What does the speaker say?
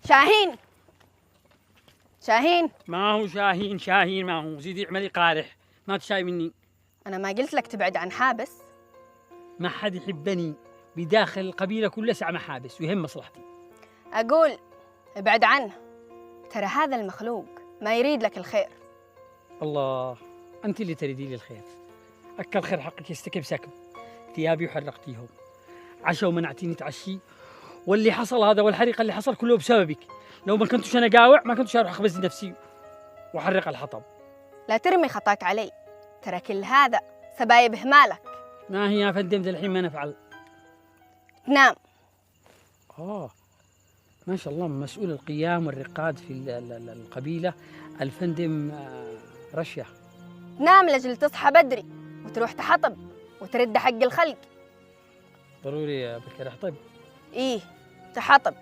شاهين، شاهين. ما هو شاهين، شاهين ما هو. زيدي اعملي قارح، ما تشاي مني. أنا ما قلت لك تبعد عن حابس؟ ما حد يحبني بداخل القبيلة كلها ساعة محابس ويهم مصلحتي. أقول ابعد عنه، ترى هذا المخلوق ما يريد لك الخير. الله، أنت اللي تريدي لي الخير. أكل خير حقك يستكب سكب. ثيابي وحرقتيهم، عشا ومنعتيني تعشي، واللي حصل هذا والحريقة اللي حصل كله بسببك. لو ما كنتش أنا قاوع ما كنتش أروح أخبز نفسي وأحرق الحطب. لا ترمي خطاك علي، ترى كل هذا سبايب إهمالك. ما هي يا فندم الحين ما نفعل. تنام. ما شاء الله، مسؤول القيام والرقاد في القبيلة الفندم رشا. تنام لجل تصحى بدري وتروح تحطب وترد حق الخلق. ضروري يا بكر أحطب. إيه تحطب.